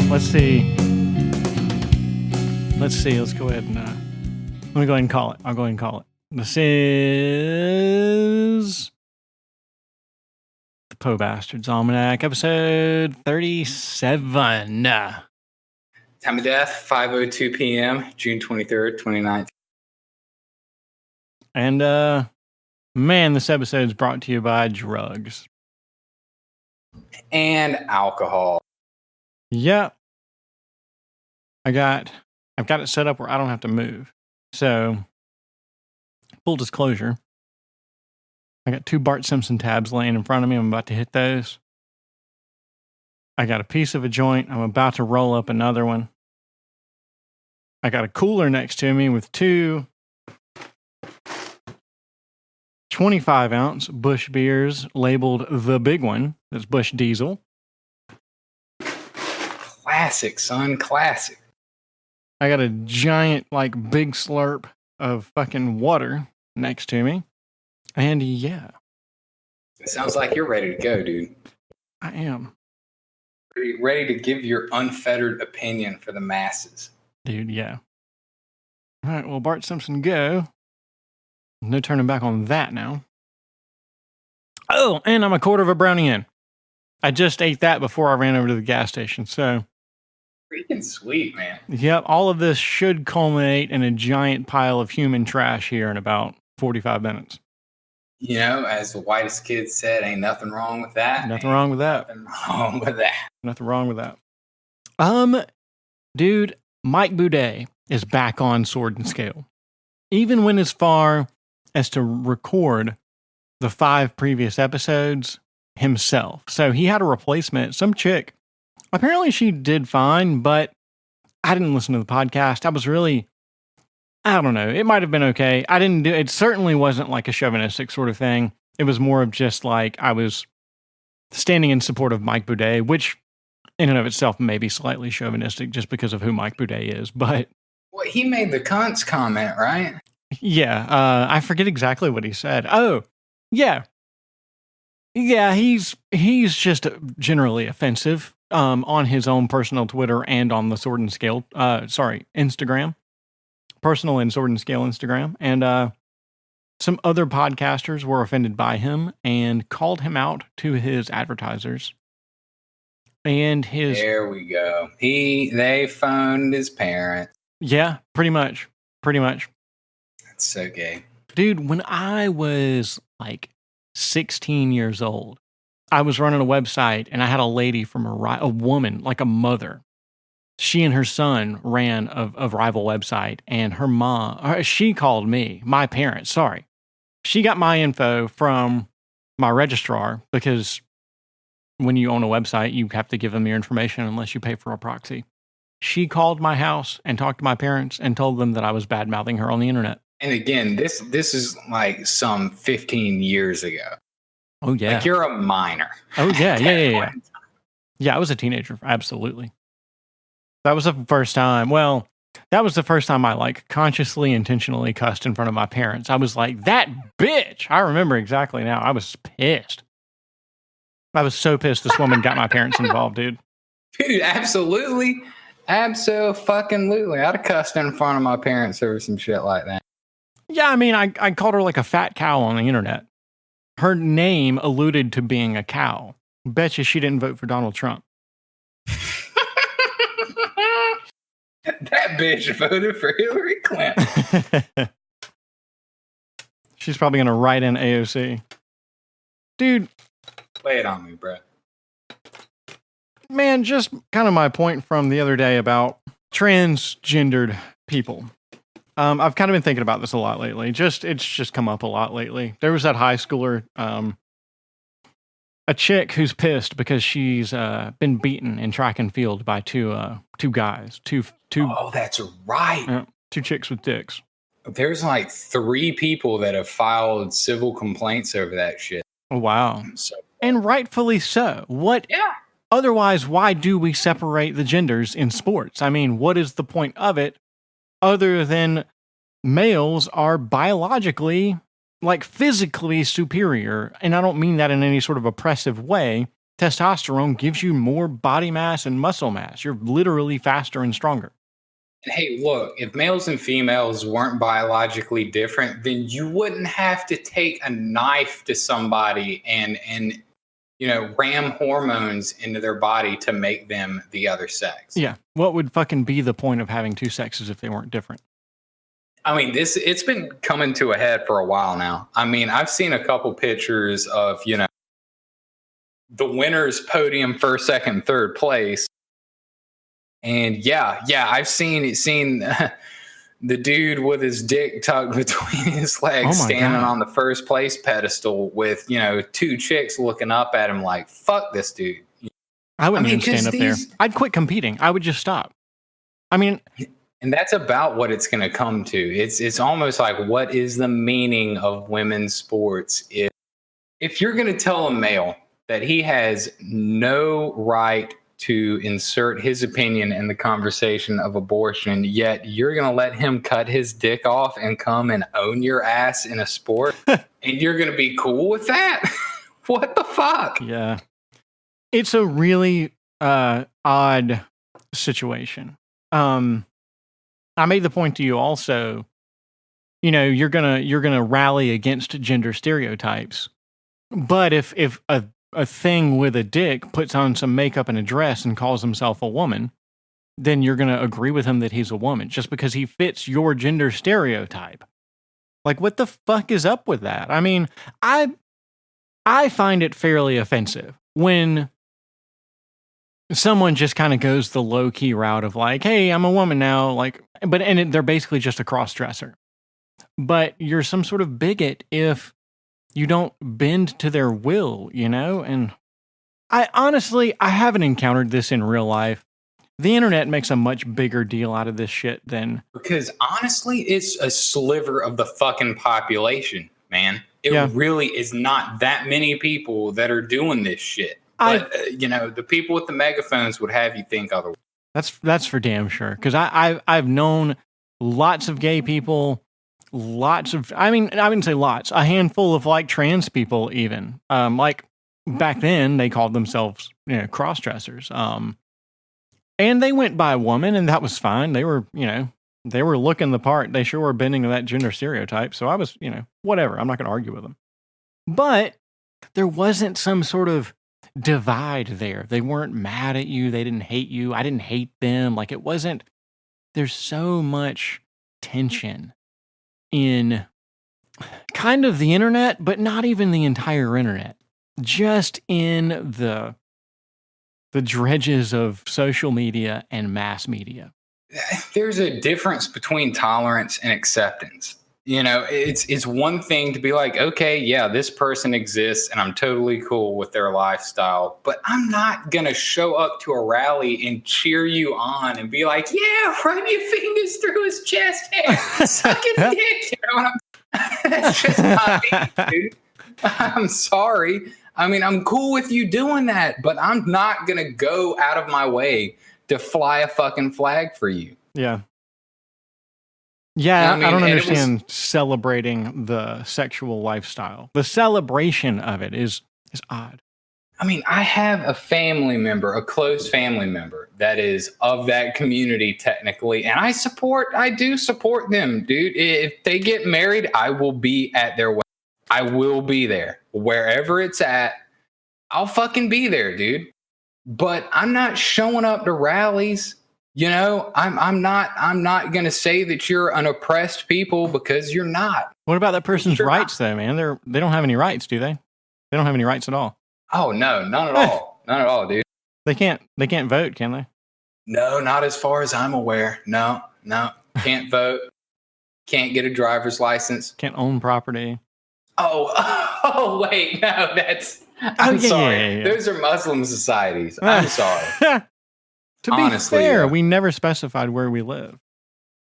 Let's see. Let's go ahead and let me go ahead and call it. I'll go ahead and call it. This is the Poe Bastards Almanac, episode 37. Time of death, 5:02 p.m., June 23rd, 2019. And man, this episode is brought to you by drugs and alcohol. Yeah. I've got it set up where I don't have to move. So, full disclosure, I got 2 Bart Simpson tabs laying in front of me. I'm about to hit those. I got a piece of a joint. I'm about to roll up another one. I got a cooler next to me with 2 25-ounce Busch beers labeled the big one. That's Busch Diesel. Classic, son. Classic. I got a giant, big slurp of fucking water next to me. And yeah. It sounds like you're ready to go, dude. I am. Ready to give your unfettered opinion for the masses. Dude, yeah. All right, well, Bart Simpson, go. No turning back on that now. Oh, and I'm a quarter of a brownie in. I just ate that before I ran over to the gas station, so... Freaking sweet, man. Yep, all of this should culminate in a giant pile of human trash here in about 45 minutes. You know, as the whitest kid said, ain't nothing wrong with that. Nothing wrong with that. Nothing wrong with that. Nothing wrong with that. Dude, Mike Boudet is back on Sword and Scale. Even went as far as to record the 5 previous episodes himself. So he had a replacement, some chick. Apparently she did fine, but I didn't listen to the podcast. I was really, I don't know. It might have been okay. I didn't do it. Certainly wasn't like a chauvinistic sort of thing. It was more of just like I was standing in support of Mike Boudet, which in and of itself may be slightly chauvinistic just because of who Mike Boudet is. But well, he made the cunts comment, right? Yeah. I forget exactly what he said. Oh, yeah. Yeah, he's just generally offensive. On his own personal Twitter and on the Sword and Scale, Instagram. Personal and Sword and Scale Instagram. And some other podcasters were offended by him and called him out to his advertisers. And his... There we go. They phoned his parents. Yeah, pretty much. That's so gay. Dude, when I was 16 years old, I was running a website and I had a lady from a woman, like a mother. She and her son ran a rival website, and her mom, she called me, my parents, sorry. She got my info from my registrar because when you own a website, you have to give them your information unless you pay for a proxy. She called my house and talked to my parents and told them that I was bad-mouthing her on the internet. And again, this is like some 15 years ago. Oh, yeah. Like you're a minor. Oh, yeah. Yeah, I was a teenager. Absolutely. That was the first time. Well, that was the first time I consciously, intentionally cussed in front of my parents. I was like, that bitch. I remember exactly now. I was pissed. I was so pissed this woman got my parents involved, dude. Dude, absolutely. Abso-fucking-lutely. I'd have cussed in front of my parents over some shit like that. Yeah, I mean, I called her like a fat cow on the internet. Her name alluded to being a cow. Betcha she didn't vote for Donald Trump. That bitch voted for Hillary Clinton. She's probably going to write in AOC. Dude. Lay it on me, bro. Man, just kind of my point from the other day about transgendered people. I've kind of been thinking about this a lot lately. It's just come up a lot lately. There was that high schooler, a chick who's pissed because she's been beaten in track and field by two guys. Two. Oh, that's right. 2 chicks with dicks. There's 3 people that have filed civil complaints over that shit. Oh, wow. And rightfully so. What? Yeah. Otherwise, why do we separate the genders in sports? I mean, what is the point of it? Other than males are biologically, physically superior. And I don't mean that in any sort of oppressive way. testosterone gives you more body mass and muscle mass. You're literally faster and stronger. And hey, look, if males and females weren't biologically different, then you wouldn't have to take a knife to somebody and ram hormones into their body to make them the other sex. Yeah. What would fucking be the point of having two sexes if they weren't different? I mean, it's been coming to a head for a while now. I mean, I've seen a couple pictures of, the winners podium, first, second, third place. And yeah, I've seen the dude with his dick tucked between his legs standing on the first place pedestal with, two chicks looking up at him like, fuck this dude. I wouldn't even stand up there. I'd quit competing. I would just stop. I mean... And that's about what it's going to come to. It's almost like, what is the meaning of women's sports? If you're going to tell a male that he has no right to insert his opinion in the conversation of abortion, yet you're going to let him cut his dick off and come and own your ass in a sport, and you're going to be cool with that? What the fuck? Yeah. It's a really odd situation. I made the point to you also, you're gonna rally against gender stereotypes. But if a thing with a dick puts on some makeup and a dress and calls himself a woman, then you're gonna agree with him that he's a woman just because he fits your gender stereotype. Like, what the fuck is up with that? I mean, I find it fairly offensive when someone just kind of goes the low-key route of like, hey, I'm a woman now, like, they're basically just a cross-dresser. But you're some sort of bigot if you don't bend to their will, And I haven't encountered this in real life. The internet makes a much bigger deal out of this shit than... Because honestly, it's a sliver of the fucking population, man. It really is not that many people that are doing this shit. But, the people with the megaphones would have you think otherwise. That's for damn sure. Because I've known lots of gay people, I wouldn't say lots, a handful of like trans people even. Like back then they called themselves, cross-dressers. And they went by woman and that was fine. They were, they were looking the part. They sure were bending to that gender stereotype. So I was, whatever. I'm not going to argue with them. But there wasn't some sort of divide there. They weren't mad at you. They didn't hate you. I didn't hate them. Like it wasn't, there's so much tension in kind of the internet, but not even the entire internet. Just in the dredges of social media and mass media. There's a difference between tolerance and acceptance. It's one thing to be like, okay, yeah, this person exists and I'm totally cool with their lifestyle, but I'm not going to show up to a rally and cheer you on and be like, yeah, run your fingers through his chest hair, suck his dick. That's just not me, dude. I'm sorry. I mean, I'm cool with you doing that, but I'm not going to go out of my way to fly a fucking flag for you. Yeah. Yeah, I don't understand celebrating the sexual lifestyle. The celebration of it is odd. I mean, I have a family member, a close family member that is of that community technically, and I do support them, dude. If they get married, I will be at their wedding. I will be there. Wherever it's at, I'll fucking be there, dude. But I'm not showing up to rallies. I'm not going to say that you're an oppressed people because you're not. What about that person's rights, though, man? They don't have any rights, do they? They don't have any rights at all. Oh, no, none at all. None at all, dude. They can't vote, can they? No, not as far as I'm aware. No. Can't vote. Can't get a driver's license. Can't own property. Oh, wait. No, I'm sorry. Yeah. Those are Muslim societies. I'm sorry. To honestly, be fair, we never specified where we live.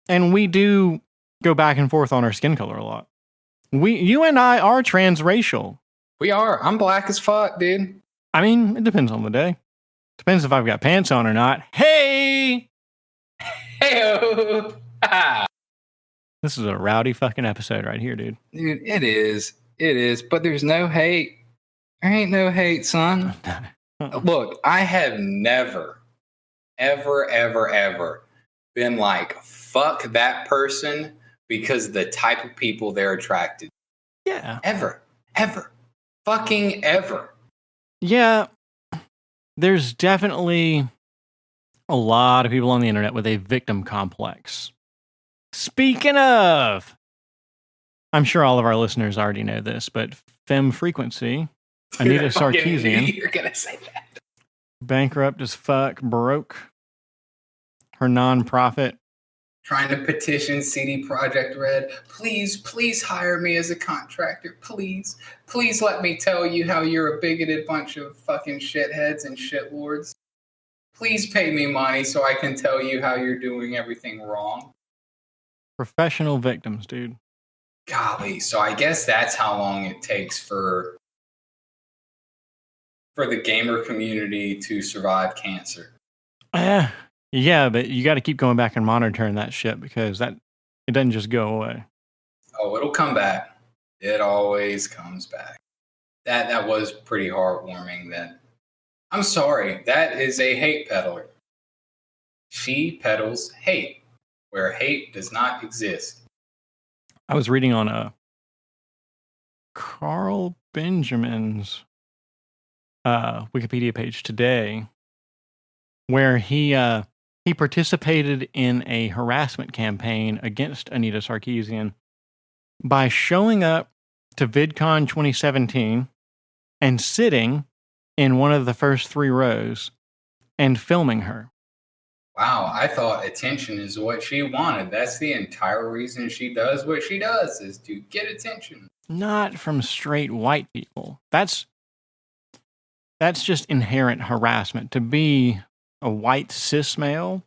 And we do go back and forth on our skin color a lot. You and I are transracial. We are. I'm black as fuck, dude. I mean, it depends on the day. Depends if I've got pants on or not. Hey! Hey-o! This is a rowdy fucking episode right here, dude. Dude, it is. It is. But there's no hate. There ain't no hate, son. Look, I have never, ever, ever, ever been like, fuck that person because the type of people they're attracted to. Yeah. Ever. Fucking ever. Yeah. There's definitely a lot of people on the internet with a victim complex. Speaking of, I'm sure all of our listeners already know this, but Femme Frequency, Anita Sarkeesian, You're going to say that. bankrupt as fuck, broke. Her nonprofit. Trying to petition CD Projekt Red. Please hire me as a contractor. Please let me tell you how you're a bigoted bunch of fucking shitheads and shitlords. Please pay me money so I can tell you how you're doing everything wrong. Professional victims, dude. Golly, so I guess that's how long it takes for the gamer community to survive cancer. Yeah, but you got to keep going back and monitoring that shit because it doesn't just go away. Oh, it'll come back. It always comes back. That was pretty heartwarming. That I'm sorry. That is a hate peddler. She peddles hate where hate does not exist. I was reading on a Carl Benjamin's Wikipedia page today where he participated in a harassment campaign against Anita Sarkeesian by showing up to VidCon 2017 and sitting in one of the first 3 rows and filming her. Wow, I thought attention is what she wanted. That's the entire reason she does what she does, is to get attention. Not from straight white people. That's just inherent harassment. To be a white cis male,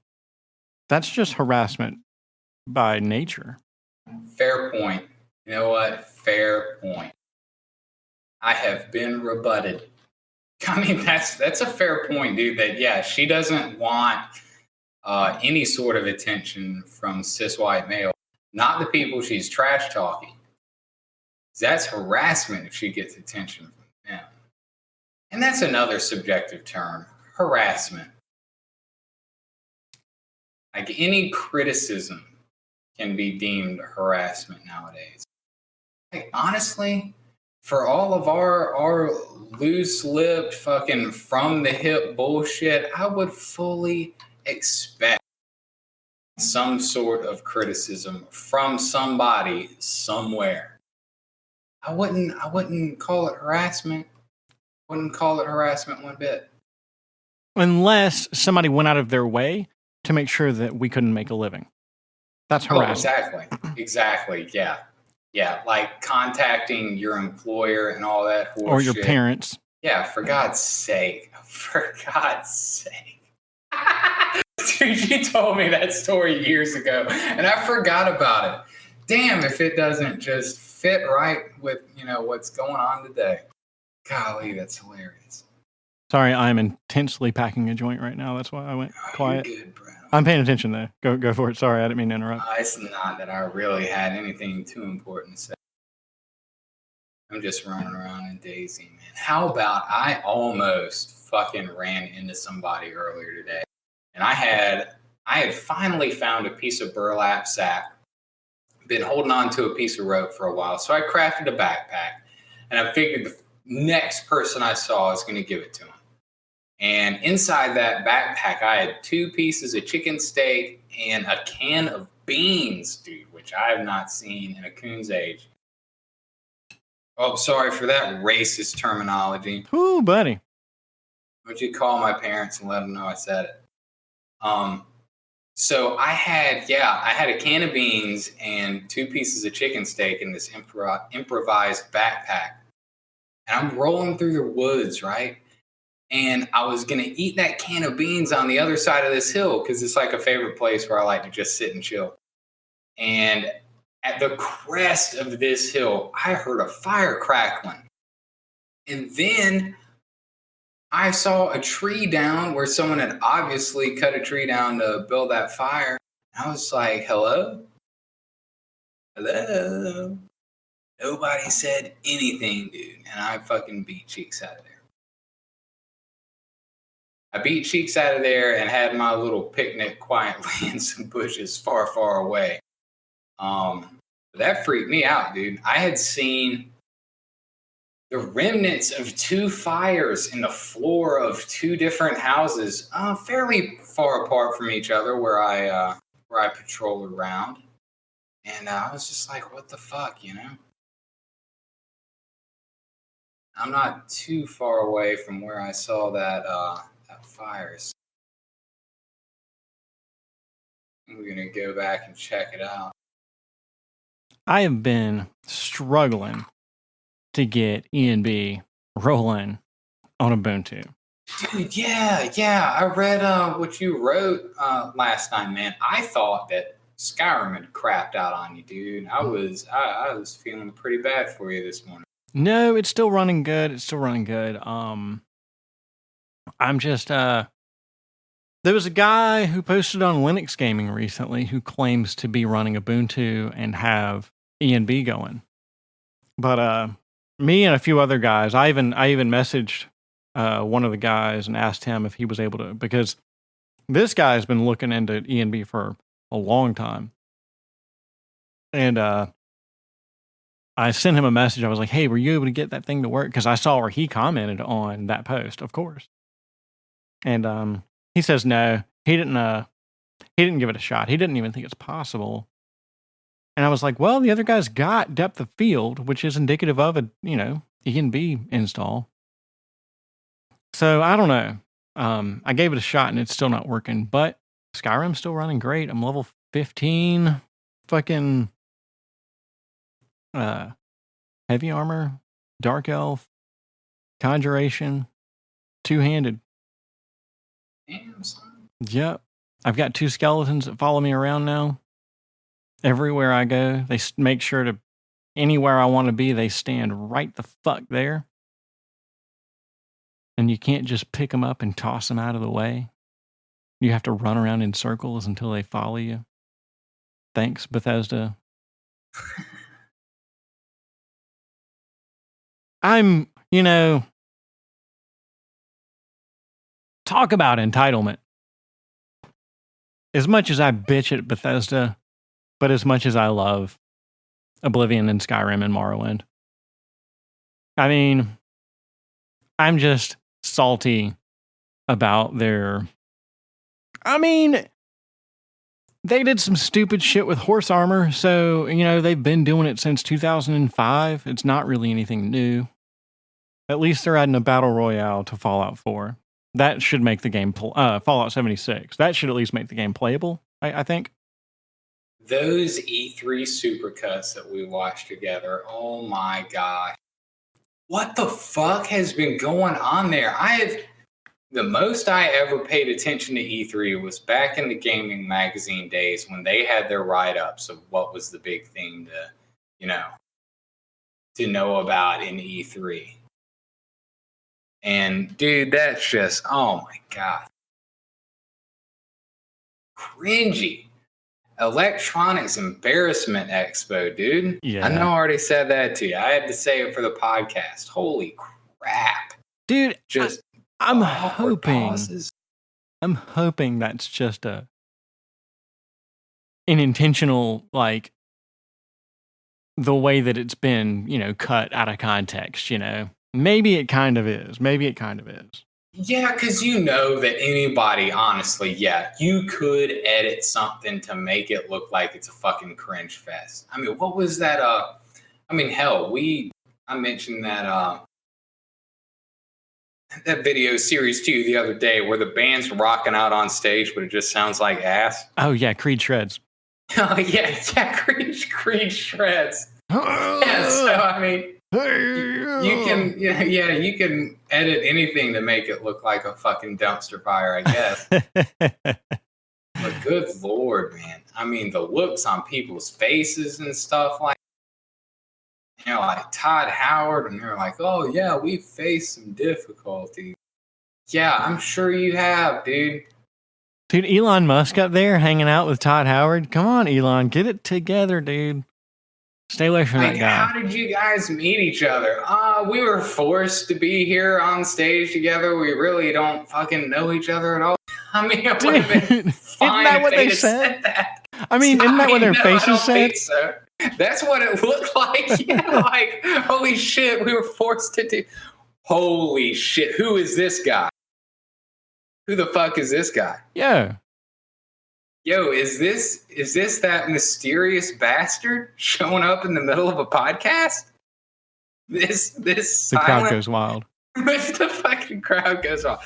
that's just harassment by nature. Fair point. You know what? Fair point. I have been rebutted. I mean, that's a fair point, dude. That, yeah, she doesn't want any sort of attention from cis white male, not the people she's trash talking. That's harassment if she gets attention from them. And that's another subjective term, harassment. Like, any criticism can be deemed harassment nowadays. Like, honestly, for all of our loose-lipped fucking from-the-hip bullshit, I would fully expect some sort of criticism from somebody somewhere. I wouldn't call it harassment. Wouldn't call it harassment one bit. Unless somebody went out of their way to make sure that we couldn't make a living. That's harassment. Oh, exactly. Yeah, like contacting your employer and all that horseshit. Or your parents. Yeah, for God's sake. Dude, you told me that story years ago, and I forgot about it. Damn, if it doesn't just fit right with, what's going on today. Golly, that's hilarious. Sorry, I'm intensely packing a joint right now. That's why I went quiet. You're good, bro. I'm paying attention, though. Go for it. Sorry, I didn't mean to interrupt. It's not that I really had anything too important to say. I'm just running around in DayZ, man. How about I almost fucking ran into somebody earlier today, and I had finally found a piece of burlap sack. Been holding on to a piece of rope for a while, so I crafted a backpack, and I figured the next person I saw was going to give it to him. And inside that backpack, I had 2 pieces of chicken steak and a can of beans, dude, which I have not seen in a coon's age. Oh, sorry for that racist terminology. Ooh, buddy. Would you call my parents and let them know I said it? So I had a can of beans and 2 pieces of chicken steak in this improvised backpack. And I'm rolling through the woods, right? And I was going to eat that can of beans on the other side of this hill because it's like a favorite place where I like to just sit and chill. And at the crest of this hill, I heard a fire crackling. And then I saw a tree down where someone had obviously cut a tree down to build that fire. I was like, hello? Hello? Nobody said anything, dude. And I fucking beat cheeks out of there. I beat Cheeks out of there and had my little picnic quietly in some bushes far, far away. That freaked me out, dude. I had seen the remnants of two fires in the floor of two different houses, fairly far apart from each other, where I patrol around, and I was just like, "What the fuck," you know? I'm not too far away from where I saw that fires. We're gonna go back and check it out. I have been struggling to get E&B rolling on Ubuntu. Dude, yeah. I read what you wrote last time, man. I thought that Skyrim had crapped out on you, dude. I was feeling pretty bad for you this morning. No, it's still running good. I'm just there was a guy who posted on Linux Gaming recently who claims to be running Ubuntu and have E&B going. But me and a few other guys, I even messaged one of the guys and asked him if he was able to, because this guy's been looking into E&B for a long time. And I sent him a message. I was like, "Hey, were you able to get that thing to work?" Because I saw where he commented on that post, of course. And he says no, he didn't give it a shot. He didn't even think it's possible. And I was like, well, the other guy's got depth of field, which is indicative of a, E&B install. So I don't know. I gave it a shot and it's still not working, but Skyrim's still running great. I'm level 15, fucking heavy armor, dark elf, conjuration, two-handed. Damn, son. Yep. I've got 2 skeletons that follow me around now. Everywhere I go, they make sure to, anywhere I want to be, they stand right the fuck there. And you can't just pick them up and toss them out of the way. You have to run around in circles until they follow you. Thanks, Bethesda. I'm, talk about entitlement. As much as I bitch at Bethesda, but as much as I love Oblivion and Skyrim and Morrowind, I mean, I'm just salty about their... I mean, they did some stupid shit with horse armor, so, they've been doing it since 2005. It's not really anything new. At least they're adding a battle royale to Fallout 4. That should make the game... Fallout 76. That should at least make the game playable, I think. Those E3 supercuts that we watched together, oh my gosh. What the fuck has been going on there? The most I ever paid attention to E3 was back in the gaming magazine days when they had their write-ups of what was the big thing to know about in E3. And dude, that's just, oh my God. Cringy. Electronics Embarrassment Expo, dude. Yeah. I know I already said that to you. I had to say it for the podcast. Holy crap. Dude, just I'm hoping that's just an intentional, like, the way that it's been, cut out of context, Maybe it kind of is. Yeah, because that anybody, honestly, you could edit something to make it look like it's a fucking cringe fest. I mean, what was that? Hell, I mentioned that that video series to you the other day where the band's rocking out on stage, but it just sounds like ass. Oh yeah, Creed shreds. Oh yeah, Creed shreds. Yeah, so I mean. You can edit anything to make it look like a fucking dumpster fire, I guess. But good Lord, man. I mean, the looks on people's faces and stuff like Todd Howard, and they're like, oh yeah, we faced some difficulty. Yeah, I'm sure you have, dude. Dude, Elon Musk up there hanging out with Todd Howard. Come on, Elon, get it together, dude. Stay away from that guy. How did you guys meet each other? We were forced to be here on stage together. We really don't fucking know each other at all. I mean, it would have been fine. Isn't that what they said? I mean, isn't that what their faces said? Think so. That's what it looked like. Yeah, like, holy shit, we were forced to do. Holy shit, who is this guy? Who the fuck is this guy? Yeah. Yo, is this that mysterious bastard showing up in the middle of a podcast? The crowd goes wild. The fucking crowd goes wild.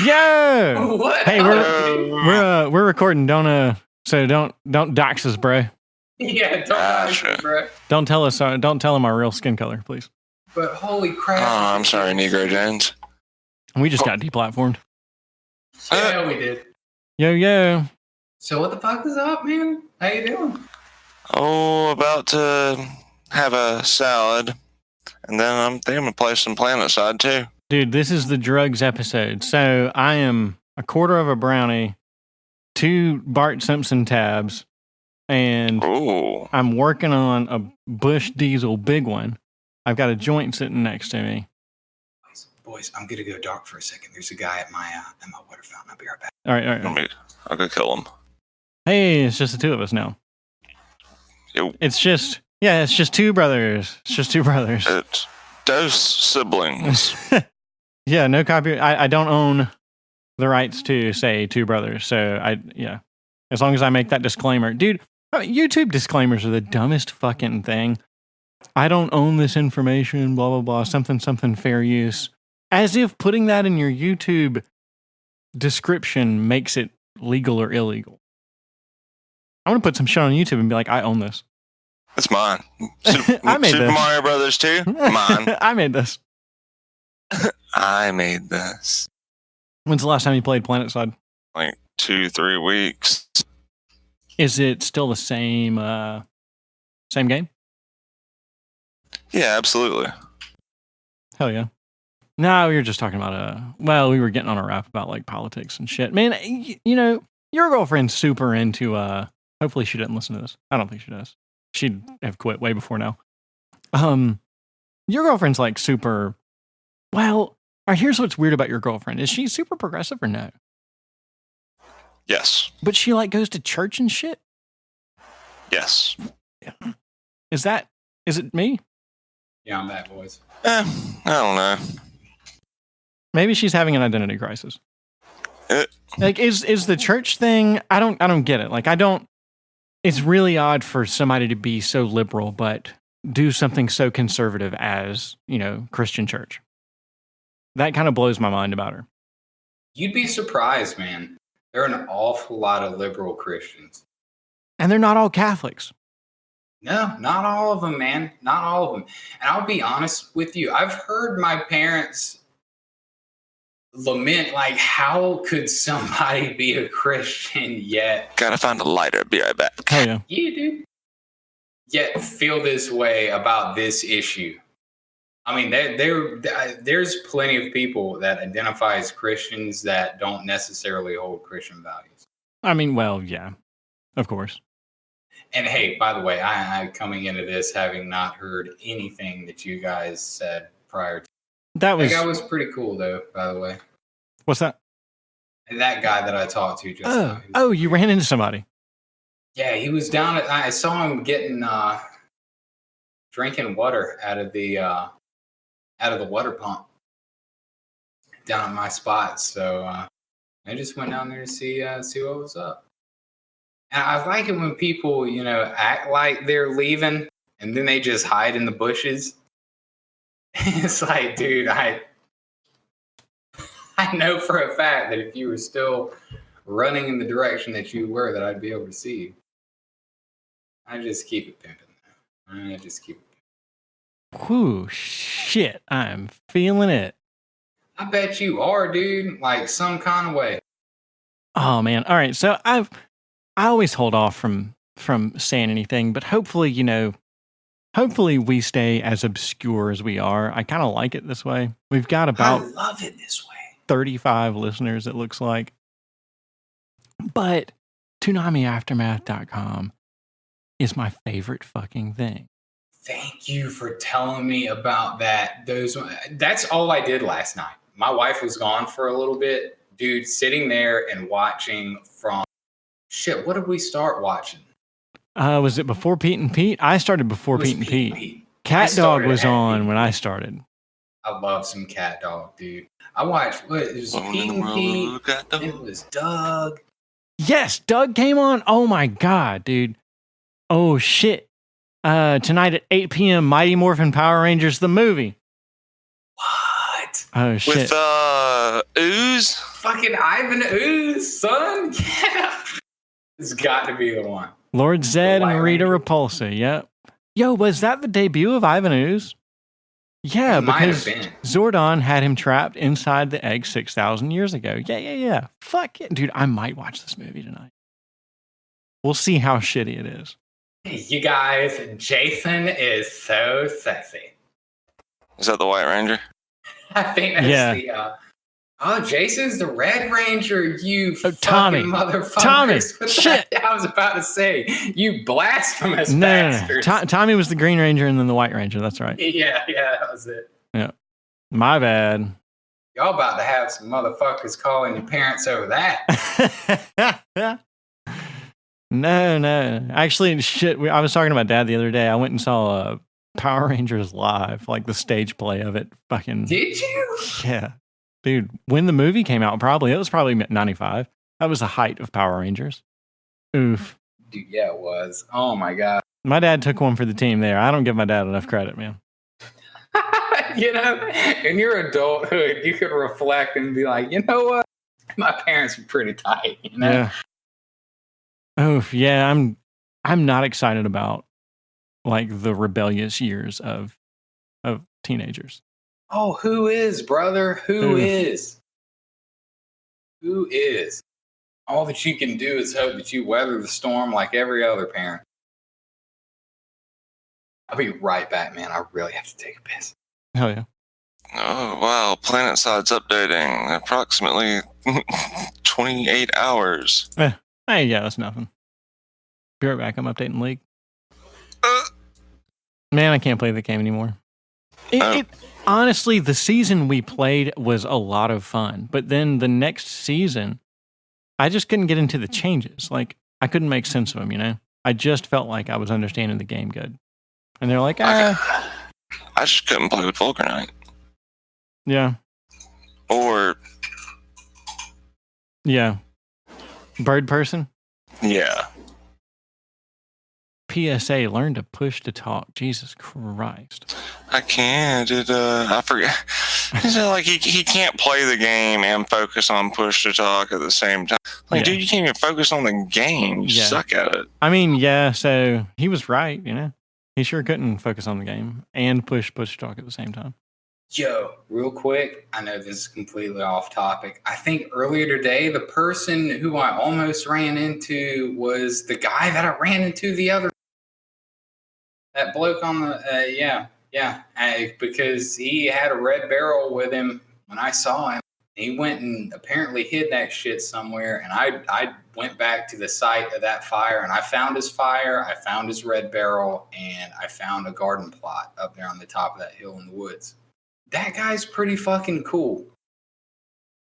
Yo. What? Hey, we're recording. Don't dox us, bro. Yeah, don't dox us, bro. Don't tell us. Don't tell him our real skin color, please. But holy crap! Oh, I'm sorry, Negro Jones. We just got deplatformed. Yeah, we did. Yo. So what the fuck is up, man? How you doing? Oh, about to have a salad, and then I'm gonna play some PlanetSide too. Dude, this is the drugs episode. So I am a quarter of a brownie, 2 Bart Simpson tabs, and I'm working on a Bush Diesel big one. I've got a joint sitting next to me. Boys, I'm gonna go dark for a second. There's a guy at my water fountain. I'll be right back. All right. I'll go kill him. Hey, it's just the 2 of us now. Yo. It's just 2 brothers. It's just 2 brothers. It's those siblings. Yeah, no copyright. I don't own the rights to say 2 brothers. So as long as I make that disclaimer, dude. YouTube disclaimers are the dumbest fucking thing. I don't own this information. Blah blah blah. Something fair use. As if putting that in your YouTube description makes it legal or illegal. I'm gonna put some shit on YouTube and be like, I own this. It's mine. I made Super this. Mario Brothers 2? Mine. I made this. I made this. When's the last time you played PlanetSide? Like 2-3 weeks. Is it still the same game? Yeah, absolutely. Hell yeah. No, we were just talking about we were getting on a rap about like politics and shit. Man, you know, your girlfriend's super into hopefully she didn't listen to this. I don't think she does. She'd have quit way before now. Your girlfriend's like super here's what's weird about your girlfriend. Is she super progressive or no? Yes. But she like goes to church and shit? Yes. Yeah. Is it me? Yeah, I'm that voice. I don't know. Maybe she's having an identity crisis. Like, is the church thing? I don't get it. Like, it's really odd for somebody to be so liberal, but do something so conservative as, Christian church. That kind of blows my mind about her. You'd be surprised, man. There are an awful lot of liberal Christians. And they're not all Catholics. No, not all of them, man. Not all of them. And I'll be honest with you. I've heard my parents lament, like, how could somebody be a Christian yet? Gotta find a lighter. Be right back. Oh, yeah. Yeah, dude. Yet feel this way about this issue. I mean, there's plenty of people that identify as Christians that don't necessarily hold Christian values. I mean, well, yeah, of course. And hey, by the way, I coming into this having not heard anything that you guys said prior to. That guy was pretty cool, though, by the way. What's that? That guy that I talked to just now. Oh, you ran into somebody. Yeah, he was down at, I saw him getting, drinking water out of the water pump down at my spot. So I just went down there to see what was up. And I like it when people, act like they're leaving and then they just hide in the bushes. It's like, dude, I know for a fact that if you were still running in the direction that you were, that I'd be able to see you. I just keep it pimping. I just keep it pimping. Whew, shit, I'm feeling it. I bet you are, dude. Like some kind of way. Oh man. All right. So I always hold off from saying anything, but hopefully, hopefully we stay as obscure as we are. I kind of like it this way. We've got about I love it this way. 35 listeners, it looks like. But ToonamiAftermath.com is my favorite fucking thing. Thank you for telling me about that. That's all I did last night. My wife was gone for a little bit. Dude, sitting there and watching from... Shit, what did we start watching? Was it before Pete and Pete? I started before Pete and Pete. Cat Dog was on when I started. I love some Cat Dog, dude. I watched, it was Pete and Pete. It was Doug. Yes, Doug came on. Oh my God, dude. Oh shit. Tonight at 8 p.m., Mighty Morphin Power Rangers, the movie. What? Oh shit. With Ooze? Fucking Ivan Ooze, son. Yeah. It's got to be the one. Lord Zed and Rita Repulsa. Yep. Yo, was that the debut of Ivan Ooze? Yeah, because Zordon had him trapped inside the egg 6,000 years ago. Yeah. Fuck it. Dude, I might watch this movie tonight. We'll see how shitty it is. You guys, Jason is so sexy. Is that the White Ranger? I think that's the... Jason's the Red Ranger, you Tommy. fucking motherfuckers. Tommy, shit. I was about to say, you blasphemous bastards. No. Tommy was the Green Ranger and then the White Ranger. That's right. Yeah, that was it. Yeah. My bad. Y'all about to have some motherfuckers calling your parents over that. No. Actually, shit, I was talking about Dad the other day. I went and saw Power Rangers live, like the stage play of it. Fucking. Did you? Yeah. Dude, when the movie came out, it was probably 95. That was the height of Power Rangers. Oof. Dude, yeah, it was. Oh my God. My dad took one for the team there. I don't give my dad enough credit, man. You know, in your adulthood, you could reflect and be like, you know what? My parents were pretty tight, you know? Yeah. Oof, yeah, I'm not excited about like the rebellious years of teenagers. Oh, who is, brother? Who is? Who is? All that you can do is hope that you weather the storm like every other parent. I'll be right back, man. I really have to take a piss. Hell yeah. Oh, wow. PlanetSide's updating. Approximately 28 hours. Hey, yeah, that's nothing. Be right back. I'm updating League. Man, I can't play the game anymore. Honestly, the season we played was a lot of fun. But then the next season, I just couldn't get into the changes. Like, I couldn't make sense of them, you know? I just felt like I was understanding the game good. And they're like, I just couldn't play with Vulcanite. Yeah. Or... Yeah. Bird person? Yeah. PSA, learn to push to talk. Jesus Christ. I can't. I forget. It's like he can't play the game and focus on push to talk at the same time. Like, dude, you can't even focus on the game. You suck at it. I mean, yeah, so he was right, you know? He sure couldn't focus on the game and push to talk at the same time. Yo, real quick, I know this is completely off topic. I think earlier today, the person who I almost ran into was the guy that I ran into the other. That bloke on the, because he had a red barrel with him when I saw him. He went and apparently hid that shit somewhere. And I went back to the site of that fire and I found his fire. I found his red barrel and I found a garden plot up there on the top of that hill in the woods. That guy's pretty fucking cool.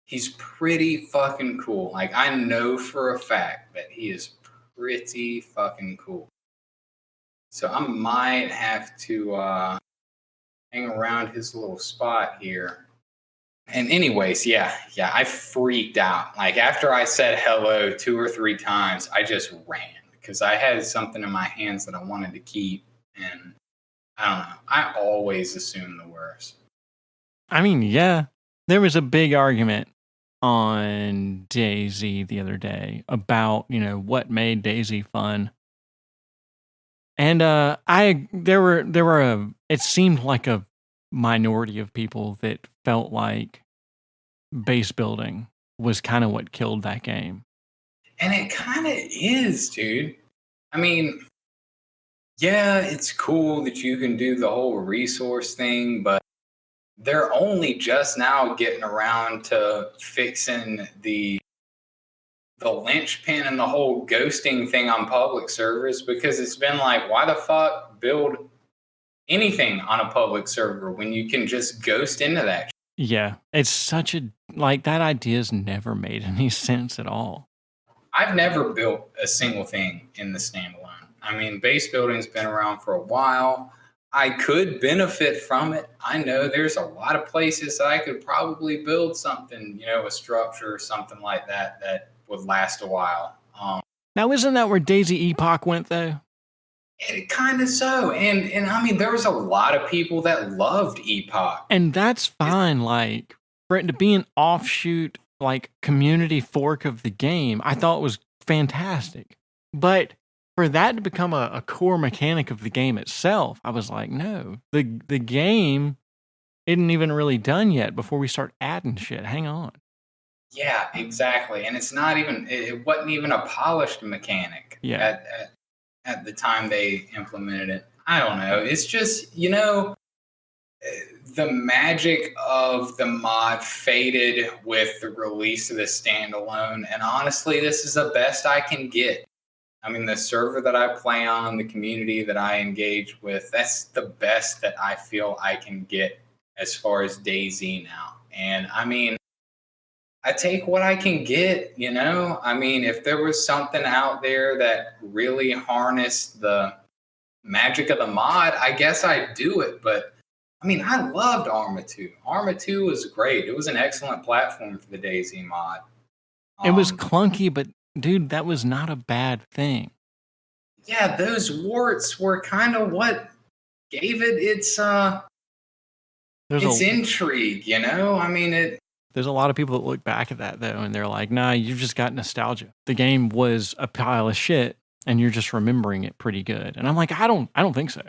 He's pretty fucking cool. Like, I know for a fact that he is pretty fucking cool. So I might have to hang around his little spot here. And anyways, yeah, I freaked out. Like, after I said hello 2 or 3 times, I just ran because I had something in my hands that I wanted to keep. And I don't know. I always assume the worst. I mean, yeah, there was a big argument on DayZ the other day about, you know, what made DayZ fun. And it seemed like a minority of people that felt like base building was kind of what killed that game. And it kind of is, dude. I mean, yeah, it's cool that you can do the whole resource thing, but they're only just now getting around to fixing the the linchpin in the whole ghosting thing on public servers, because it's been like, why the fuck build anything on a public server when you can just ghost into that? Yeah, it's such a, like, that idea's never made any sense at all. I've never built a single thing in the standalone. I mean, base building's been around for a while. I could benefit from it. I know there's a lot of places that I could probably build something, a structure or something like that that would last a while. Now, isn't that where DayZ Epoch went, though? It kind of so. And I mean, there was a lot of people that loved Epoch. And that's fine. Like, for it to be an offshoot, like, community fork of the game, I thought was fantastic. But for that to become a core mechanic of the game itself, I was like, no, the game isn't even really done yet before we start adding shit. Hang on. Yeah, exactly. And it wasn't even a polished mechanic at the time they implemented it. I don't know. It's just, the magic of the mod faded with the release of the standalone. And honestly, this is the best I can get. I mean, the server that I play on, the community that I engage with, that's the best that I feel I can get as far as DayZ now. And I mean, I take what I can get, I mean, if there was something out there that really harnessed the magic of the mod, I guess I'd do it. But I mean, I loved Arma 2. Arma 2 was great. It was an excellent platform for the DayZ mod. It was clunky, but dude, that was not a bad thing. Yeah, those warts were kind of what gave it its intrigue, I mean, there's a lot of people that look back at that, though, and they're like, nah, you've just got nostalgia. The game was a pile of shit, and you're just remembering it pretty good. And I'm like, I don't think so.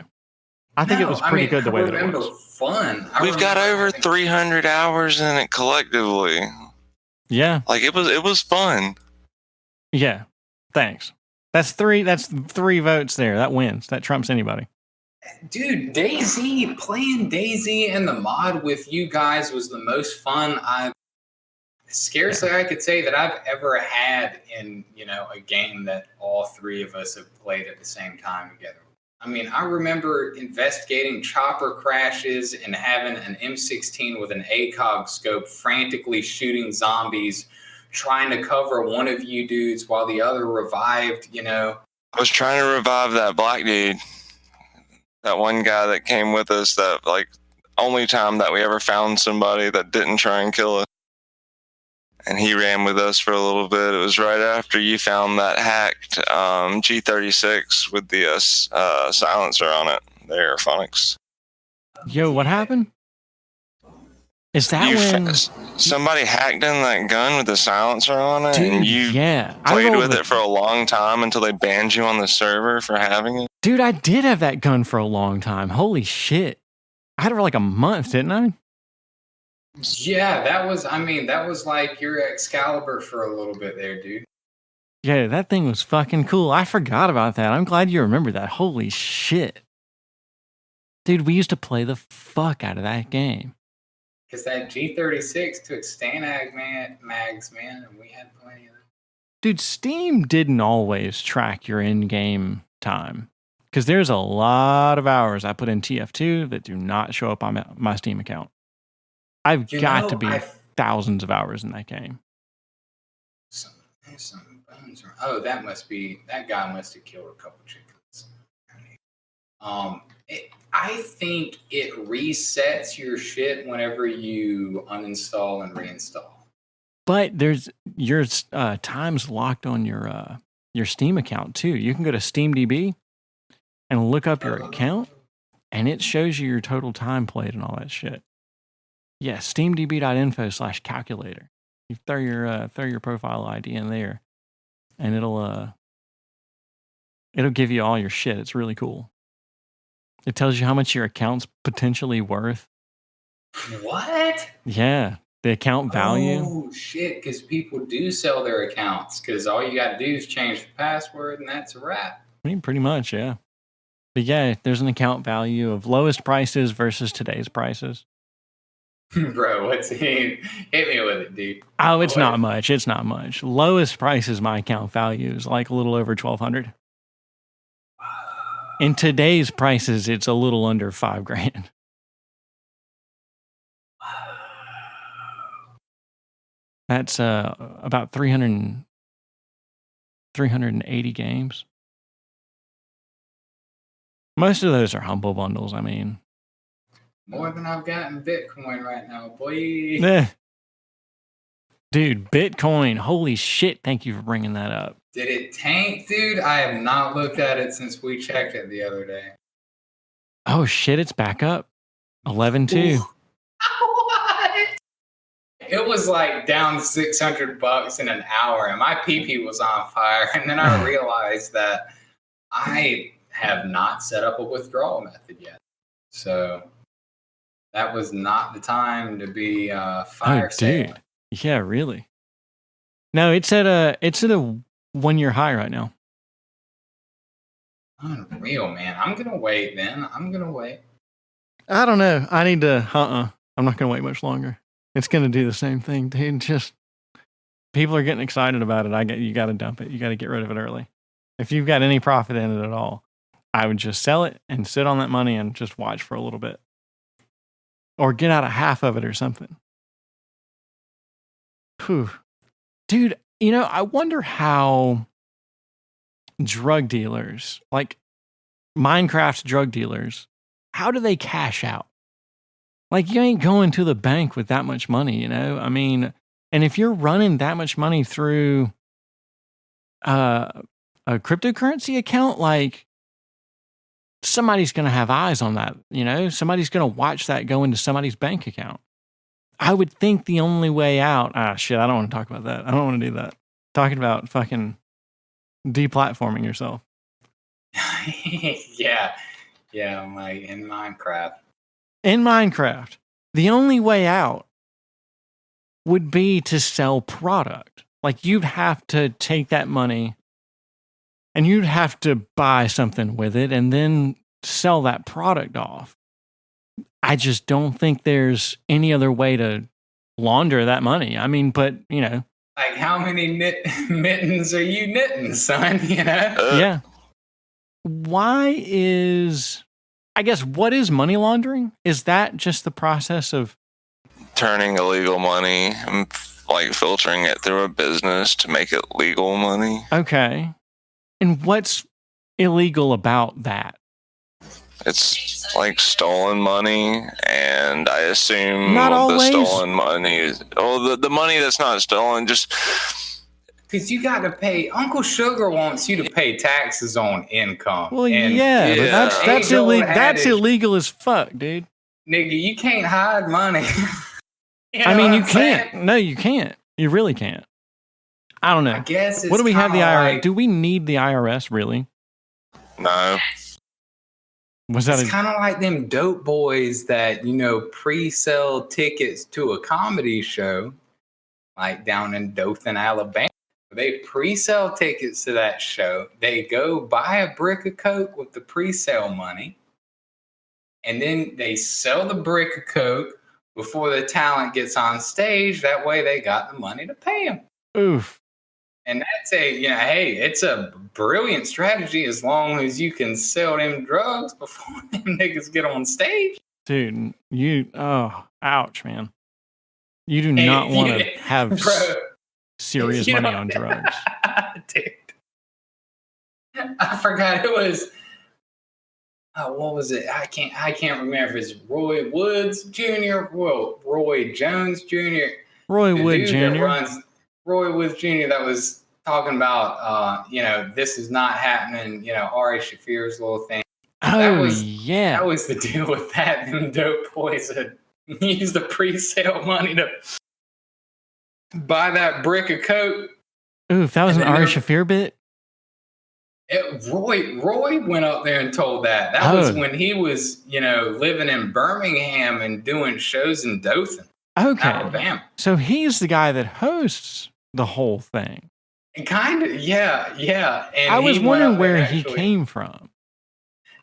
I think it was pretty good the way that it was. Fun. We've got over 300 hours in it collectively. Yeah. Like, it was fun. Yeah. Thanks. That's three votes there. That wins. That trumps anybody. Dude, DayZ, playing DayZ and the mod with you guys was the most fun I could say that I've ever had in, a game that all three of us have played at the same time together. I mean, I remember investigating chopper crashes and having an M16 with an ACOG scope frantically shooting zombies, trying to cover one of you dudes while the other revived, I was trying to revive that black dude. That one guy that came with us, that like only time that we ever found somebody that didn't try and kill us. And he ran with us for a little bit. It was right after you found that hacked G36 with the silencer on it. There, Phonics. Yo, what happened? Is that when somebody hacked in that gun with the silencer on it? Dude, and you played with it for a long time until they banned you on the server for having it? Dude, I did have that gun for a long time. Holy shit. I had it for like a month, didn't I? Yeah, that was like your Excalibur for a little bit there, dude. Yeah, that thing was fucking cool. I forgot about that. I'm glad you remember that. Holy shit. Dude, we used to play the fuck out of that game. Because that G36 took Stanag mags, man, and we had plenty of them. Dude, Steam didn't always track your in-game time. Because there's a lot of hours I put in TF2 that do not show up on my Steam account. I've got to be thousands of hours in that game. There's some bones. Oh, that guy must have killed a couple chickens. I think it resets your shit whenever you uninstall and reinstall. But there's your time's locked on your Steam account too. You can go to SteamDB and look up your account, and it shows you your total time played and all that shit. Yeah, steamdb.info/calculator. You throw your profile ID in there, and it'll give you all your shit. It's really cool. It tells you how much your account's potentially worth. What? Yeah, the account value. Oh shit! Because people do sell their accounts. Because all you got to do is change the password, and that's a wrap. I mean, pretty much, yeah. But yeah, there's an account value of lowest prices versus today's prices. Bro, what's he? Hit me with it, dude. Oh, it's not much. It's not much. Lowest price is my account value is like a little over 1,200. In today's prices, it's a little under $5,000. That's about 380 games. Most of those are humble bundles. I mean, more than I've got in Bitcoin right now, boy. Dude, Bitcoin. Holy shit. Thank you for bringing that up. Did it tank, dude? I have not looked at it since we checked it the other day. Oh shit, it's back up. 11.2. What? It was like down $600 in an hour, and my PP was on fire. And then I realized that I have not set up a withdrawal method yet. So that was not the time to be fire sale. Dude. Yeah, really. No, it's at a 1-year high right now. Unreal, man. I'm gonna wait then. I'm gonna wait. I don't know. I need to I'm not gonna wait much longer. It's gonna do the same thing, dude. Just people are getting excited about it. You gotta dump it. You gotta get rid of it early. If you've got any profit in it at all, I would just sell it and sit on that money and just watch for a little bit. Or get out a half of it or something. Whew. Dude, I wonder how drug dealers, like Minecraft drug dealers, how do they cash out? Like, you ain't going to the bank with that much money, I mean, and if you're running that much money through a cryptocurrency account, like, somebody's going to have eyes on that, Somebody's going to watch that go into somebody's bank account. I would think the only way out... shit, I don't want to talk about that. I don't want to do that. Talking about fucking deplatforming yourself. Yeah, I'm like in Minecraft. In Minecraft, the only way out would be to sell product. Like, you'd have to take that money and you'd have to buy something with it and then sell that product off. I just don't think there's any other way to launder that money. I mean, but, Like, how many mittens are you knitting, son? Yeah. What is money laundering? Is that just the process of turning illegal money and like filtering it through a business to make it legal money? Okay. And what's illegal about that? It's like stolen money, and I assume not always. The stolen money is the money that's not stolen, just because you got to pay. Uncle Sugar wants you to pay taxes on income. Well, but that's illegal. That's illegal as fuck, dude. Nigga, you can't hide money. I mean, you can't. No, you can't. You really can't. I don't know. I guess it's what do we have the IRS? Like, do we need the IRS really? No. It's kind of like them dope boys that, pre-sell tickets to a comedy show, like down in Dothan, Alabama. They pre-sell tickets to that show. They go buy a brick of Coke with the pre-sale money. And then they sell the brick of Coke before the talent gets on stage. That way they got the money to pay them. Oof. And that's it's a brilliant strategy as long as you can sell them drugs before them niggas get on stage. Dude, ouch, man. You do not want to have serious money on drugs. Dude. I forgot it was, what was it? I can't remember if it's Roy Woods Jr. Well, Roy Jones Jr. Roy Woods Jr. Roy Woods Jr. that was talking about, this is not happening, Ari Shaffir's little thing. That was the deal with that. Them dope boys had used the pre-sale money to buy that brick of Coke. Oof, that was an Ari Shaffir bit? Roy went up there and told that. That was when he was, living in Birmingham and doing shows in Dothan, Alabama. So he's the guy that hosts the whole thing. Kind of, yeah. And I was wondering where he came from.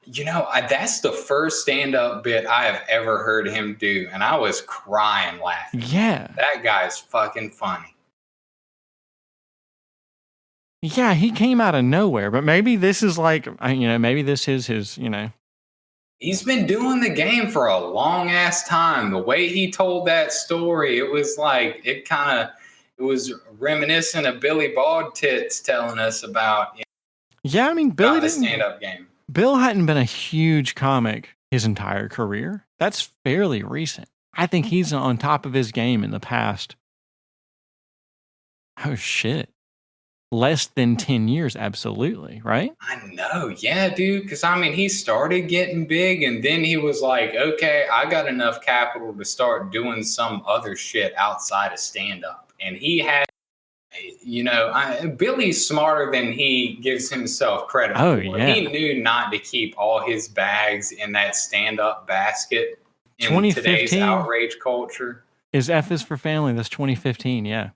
That's the first stand-up bit I have ever heard him do, and I was crying laughing. Yeah. That guy's fucking funny. Yeah, he came out of nowhere, but maybe this is like, maybe this is his, He's been doing the game for a long ass time. The way he told that story, it was like, it was reminiscent of Billy Bald Tits telling us about, yeah, I mean, Billy the didn't, stand-up game. Bill hadn't been a huge comic his entire career. That's fairly recent. I think he's on top of his game in the past. Oh, shit. Less than 10 years, absolutely, right? I know, yeah, dude. Because, he started getting big, and then he was like, okay, I got enough capital to start doing some other shit outside of stand-up. And he had, Billy's smarter than he gives himself credit for. Yeah. He knew not to keep all his bags in that stand-up basket in today's outrage culture. Is F is for Family. That's 2015, yeah.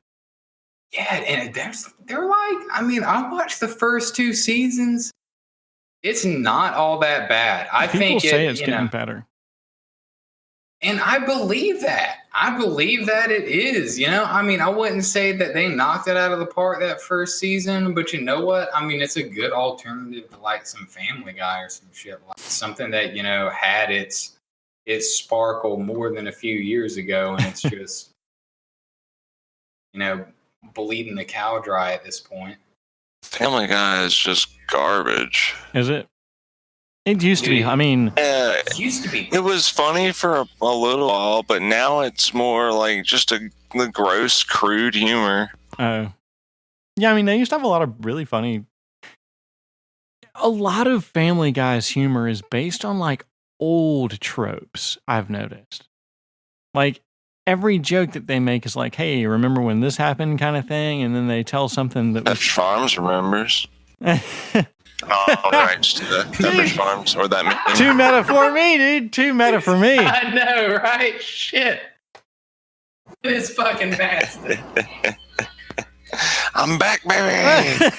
Yeah, and they're like, I watched the first 2 seasons. It's not all that bad. People say it's getting better. And I believe that. I believe that it is. I wouldn't say that they knocked it out of the park that first season, but you know what? It's a good alternative to like some Family Guy or some shit, like something that, had its sparkle more than a few years ago, and it's just, bleeding the cow dry at this point. Family Guy is just garbage. Is it? It used to be. It used to be. It was funny for a little while, but now it's more like just the gross, crude humor. Oh. Yeah, they used to have a lot of really funny. A lot of Family Guy's humor is based on like old tropes, I've noticed. Like, every joke that they make is like, hey, remember when this happened kind of thing? And then they tell something that... Pepperidge Farms remembers. Oh, right. Pepperidge Farms, or that meme. Too meta for me, dude. Too meta for me. I know, right? Shit. This fucking bastard. I'm back, baby.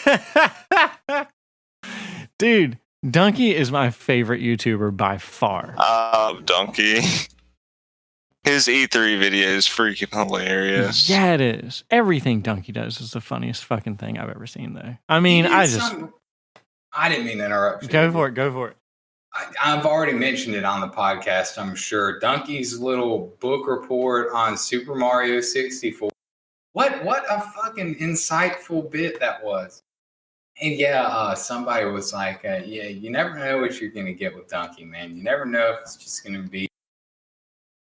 Dude, Donkey is my favorite YouTuber by far. Donkey. His E3 video is freaking hilarious. Yeah, it is. Everything Donkey does is the funniest fucking thing I've ever seen, though. I didn't mean to interrupt you. Go for it. I've already mentioned it on the podcast, I'm sure. Donkey's little book report on Super Mario 64. What a fucking insightful bit that was. And somebody was like, you never know what you're going to get with Donkey, man. You never know if it's just going to be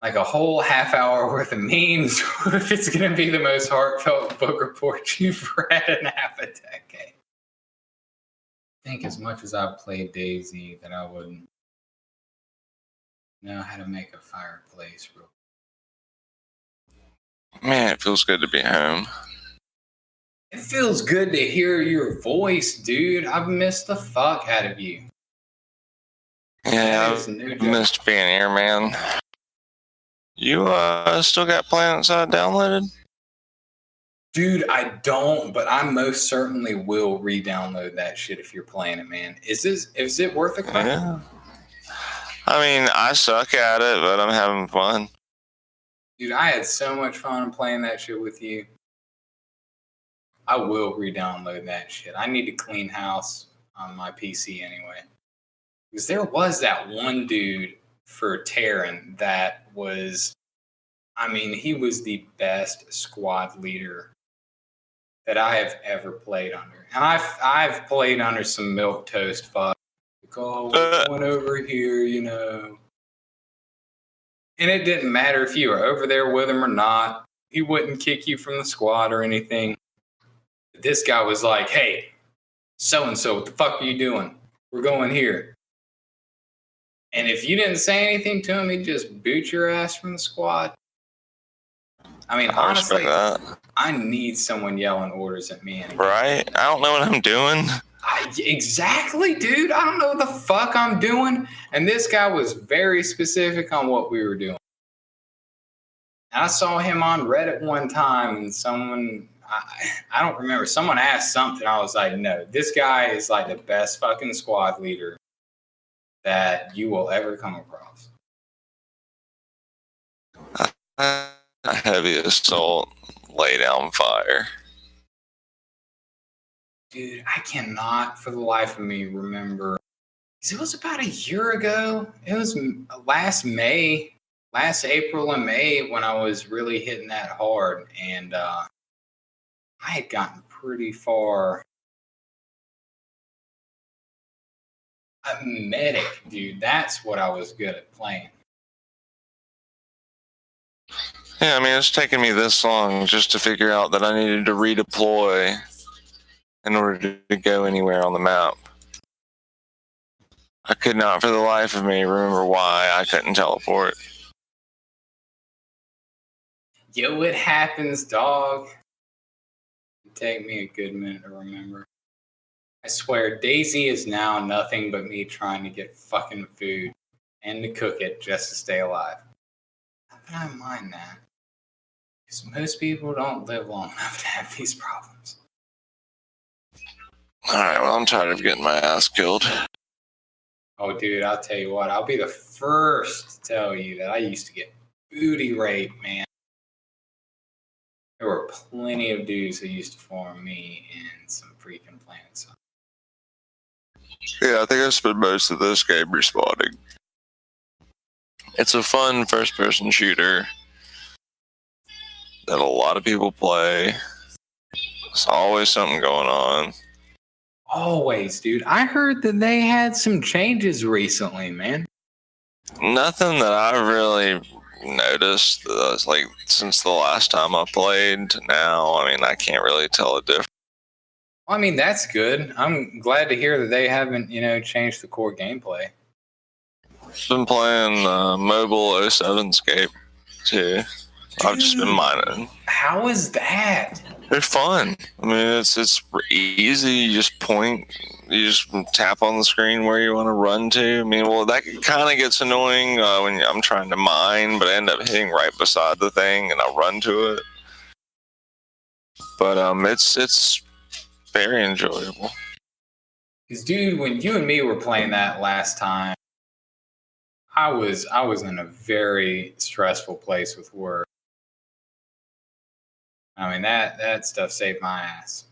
like a whole half hour worth of memes, or if it's going to be the most heartfelt book report you've read in half a decade. I think as much as I've played DayZ that I wouldn't know how to make a fireplace. Man, it feels good to be home. It feels good to hear your voice, dude. I've missed the fuck out of you. Yeah, I've missed being here, man. You still got PlanetSide downloaded? Dude, I don't, but I most certainly will re-download that shit if you're playing it, man. Is it worth a crack? Yeah. I suck at it, but I'm having fun. Dude, I had so much fun playing that shit with you. I will re-download that shit. I need to clean house on my PC anyway. Because there was that one dude for Terran that was, he was the best squad leader that I have ever played under. And I've played under some milquetoast fuck. Like, oh, we're going over here, And it didn't matter if you were over there with him or not. He wouldn't kick you from the squad or anything. This guy was like, hey, so-and-so, what the fuck are you doing? We're going here. And if you didn't say anything to him, he'd just boot your ass from the squad. Honestly, I need someone yelling orders at me. Right? I don't know what I'm doing. Exactly, dude. I don't know what the fuck I'm doing. And this guy was very specific on what we were doing. I saw him on Reddit one time, and someone, I don't remember, someone asked something. I was like, no, this guy is like the best fucking squad leader that you will ever come across. Heavy assault, lay down fire. Dude, I cannot for the life of me remember. It was about a year ago. It was last April and May when I was really hitting that hard. And I had gotten pretty far. A medic, dude. That's what I was good at playing. Yeah, I mean, it's taken me this long just to figure out that I needed to redeploy in order to go anywhere on the map. I could not for the life of me remember why I couldn't teleport. Yo, it happens, dog. It'd take me a good minute to remember. I swear, DayZ is now nothing but me trying to get fucking food and to cook it just to stay alive. Not that I mind that. Because most people don't live long enough to have these problems. Alright, well, I'm tired of getting my ass killed. Oh, dude, I'll tell you what. I'll be the first to tell you that I used to get booty raped, man. There were plenty of dudes who used to form me in some freaking planets. Yeah, I think I spent most of this game respawning. It's a fun first-person shooter that a lot of people play. There's always something going on. Always, dude. I heard that they had some changes recently, man. Nothing that I've really noticed. Like, since the last time I played to now, I mean, I can't really tell a difference. Well, I mean, that's good. I'm glad to hear that they haven't, changed the core gameplay. Been playing mobile 07scape too. Dude, I've just been mining. How is that? They're fun. I mean, it's easy. You just point, you just tap on the screen where you want to run to. I mean, well, that kind of gets annoying when I'm trying to mine, but I end up hitting right beside the thing and I run to it. But it's very enjoyable. Because, dude, when you and me were playing that last time, I was in a very stressful place with work. I mean, that stuff saved my ass.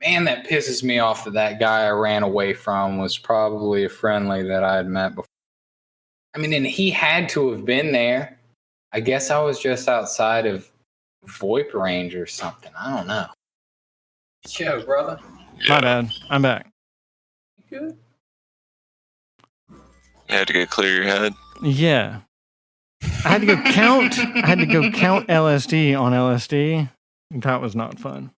Man, that pisses me off that guy I ran away from was probably a friendly that I had met before. I mean, and he had to have been there. I guess I was just outside of VoIP range or something. I don't know. Yo, brother. My bad. I'm back. You good? You had to go clear your head. Yeah. I had to go count LSD on LSD. That was not fun.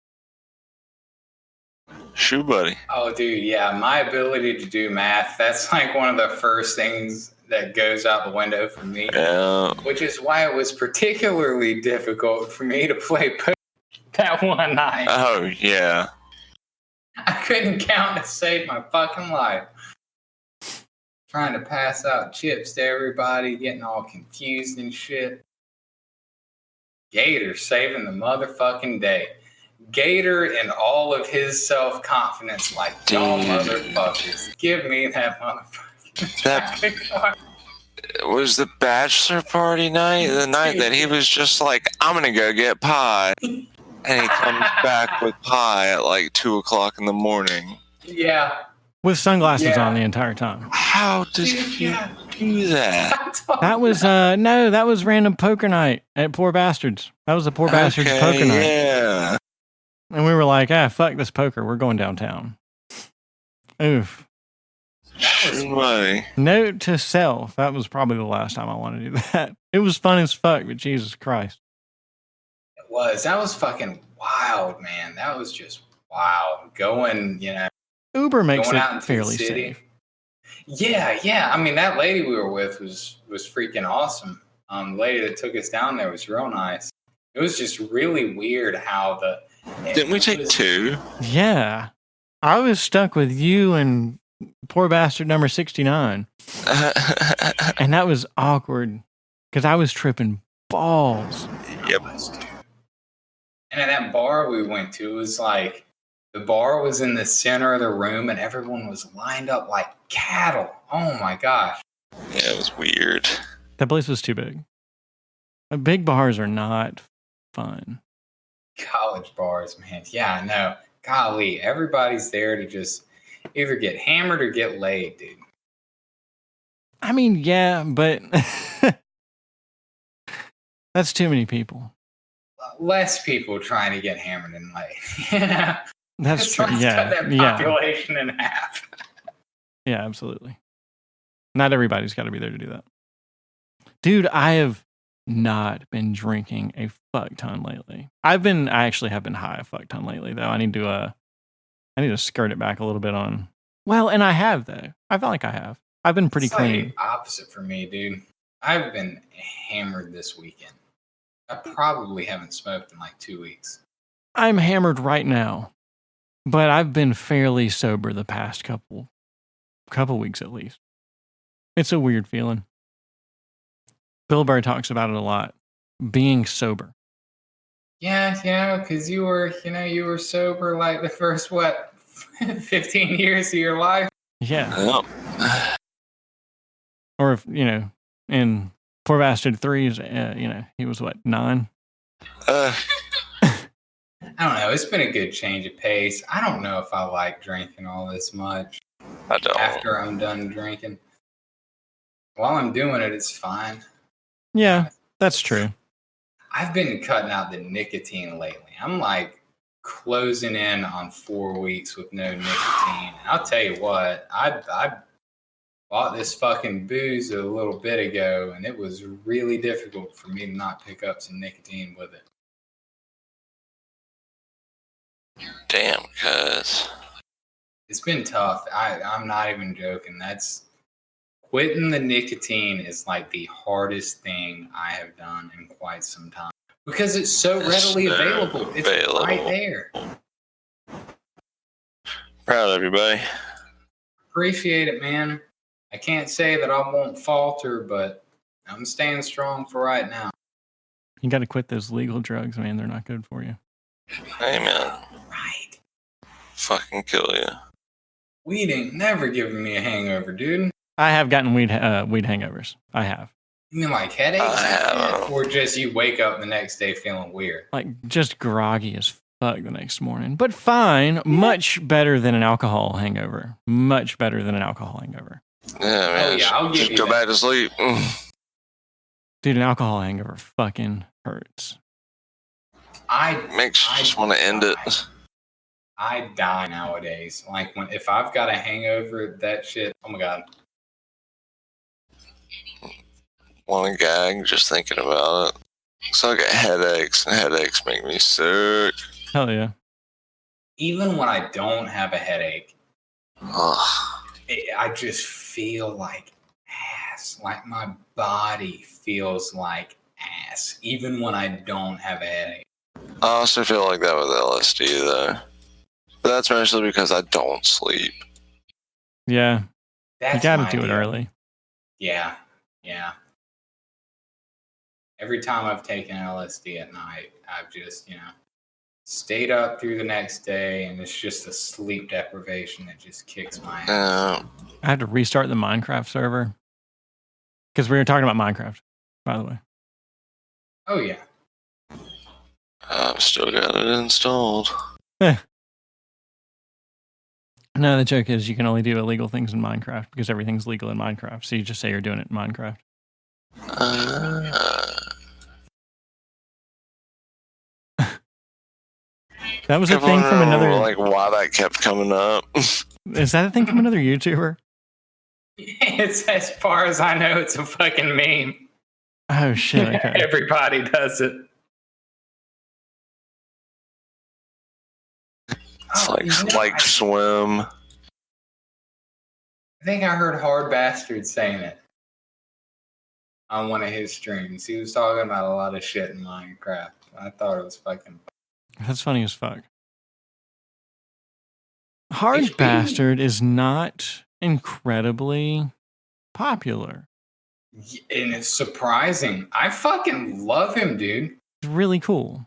Shoe buddy. Oh, dude, yeah. My ability to do math, that's like one of the first things that goes out the window for me. Yeah. Which is why it was particularly difficult for me to play poker that one night. Oh, yeah. I couldn't count to save my fucking life. Trying to pass out chips to everybody, getting all confused and shit. Gator saving the motherfucking day. Gator and all of his self-confidence, like, y'all motherfuckers, give me that motherfucking That was the bachelor party night, the night that he was just like, I'm gonna go get pie. And he comes back with pie at like 2 o'clock in the morning. Yeah. With sunglasses on the entire time. How did you do that? That was that was random poker night at Poor Bastards. That was the Poor Bastards poker night. Yeah. And we were like, fuck this poker. We're going downtown. Oof. Funny. Note to self. That was probably the last time I wanted to do that. It was fun as fuck, but Jesus Christ. It was. That was fucking wild, man. That was just wild. Going, Uber makes going it out into fairly the city. safe. Yeah. I mean, that lady we were with was freaking awesome. The lady that took us down there was real nice. It was just really weird how Didn't we take 2? Yeah. I was stuck with you and Poor Bastard number 69. And that was awkward because I was tripping balls. Yep. And at that bar we went to, it was like The bar was in the center of the room, and everyone was lined up like cattle. Oh my gosh. Yeah, it was weird. That place was too big. Big bars are not fun. College bars, man. Yeah, I know. Golly, everybody's there to just either get hammered or get laid, dude. I mean, yeah, but that's too many people. Less people trying to get hammered and laid. You know? That's true. Let's Yeah. cut that population in half. Yeah, absolutely. Not everybody's got to be there to do that. Dude, I have not been drinking a fuck ton lately. I actually have been high a fuck ton lately though. I need to skirt it back a little bit on. Well, and I have though. I feel like I have. I've been pretty It's clean. like opposite for me, dude. I've been hammered this weekend. I probably haven't smoked in like 2 weeks. I'm hammered right now, but I've been fairly sober the past couple weeks at least. It's a weird feeling. Bill Burr talks about it a lot. Being sober. Yeah, because you were sober like the first 15 years of your life. Yeah. Or if in Poor Bastard 3's, he was what, 9? I don't know. It's been a good change of pace. I don't know if I like drinking all this much. I don't. After I'm done drinking. While I'm doing it, it's fine. Yeah, that's true. I've been cutting out the nicotine lately. I'm like closing in on 4 weeks with no nicotine. I'll tell you what, I bought this fucking booze a little bit ago, and it was really difficult for me to not pick up some nicotine with it. Damn, cuz. It's been tough. I'm not even joking. Quitting the nicotine is like the hardest thing I have done in quite some time. Because it's so readily available. It's right there. Proud of you, buddy. Appreciate it, man. I can't say that I won't falter, but I'm staying strong for right now. You got to quit those legal drugs, man. They're not good for you. Hey, man. Right. Fucking kill you. Weed ain't never given me a hangover, dude. I have gotten weed hangovers. I have. You mean like headaches? I have. Or just you wake up the next day feeling weird? Like just groggy as fuck the next morning. But fine. Much better than an alcohol hangover. Much better than an alcohol hangover. Yeah, man. Oh, yeah, I'll give just you go that. back to sleep. Dude, an alcohol hangover fucking hurts. Makes you just want to end it. I die nowadays. Like if I've got a hangover, that shit, oh my God. Want to gag just thinking about it. So I get headaches, and headaches make me sick. Hell yeah. Even when I don't have a headache, Ugh. I just feel like ass. Like my body feels like ass, even when I don't have a headache. I also feel like that with LSD, though. But that's mostly because I don't sleep. Yeah. That's you got my to do it deal. early. Yeah. Every time I've taken LSD at night, I've just, stayed up through the next day, and it's just a sleep deprivation that just kicks my ass. I had to restart the Minecraft server. Because we were talking about Minecraft, by the way. Oh, yeah. I've still got it installed. No, the joke is you can only do illegal things in Minecraft because everything's legal in Minecraft. So you just say you're doing it in Minecraft. That was a thing from another. Like why that kept coming up. Is that a thing from another YouTuber? It's as far as I know, it's a fucking meme. Oh shit! Okay. Everybody does it. It's like swim. I think I heard Hard Bastard saying it on one of his streams. He was talking about a lot of shit in Minecraft. I thought it was fucking. That's funny as fuck. Hard HB. Bastard is not incredibly popular. And it's surprising. I fucking love him, dude. It's really cool.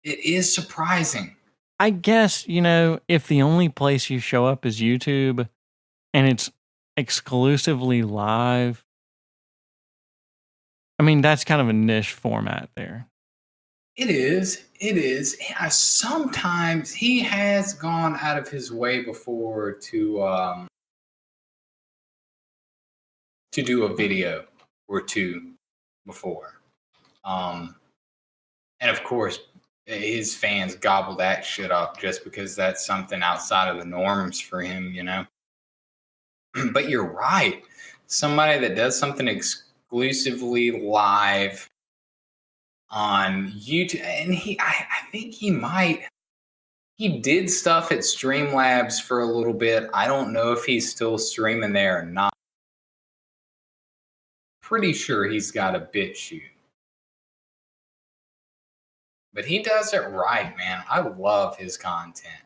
It is surprising. I guess, if the only place you show up is YouTube and it's exclusively live, I mean, that's kind of a niche format there. It is. It is. Sometimes he has gone out of his way before to do a video or two before. And of course, his fans gobble that shit up just because that's something outside of the norms for him, But you're right. Somebody that does something exclusively live on YouTube, and I think he did stuff at Streamlabs for a little bit. I don't know if he's still streaming there or not. Pretty sure he's got a BitChute. But he does it right, man. I love his content.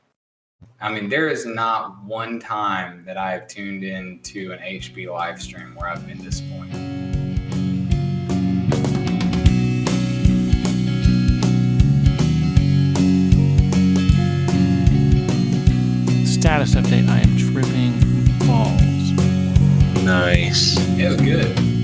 I mean, there is not one time that I have tuned into an HB live stream where I've been disappointed. Status update, I am tripping balls. Nice. It was good.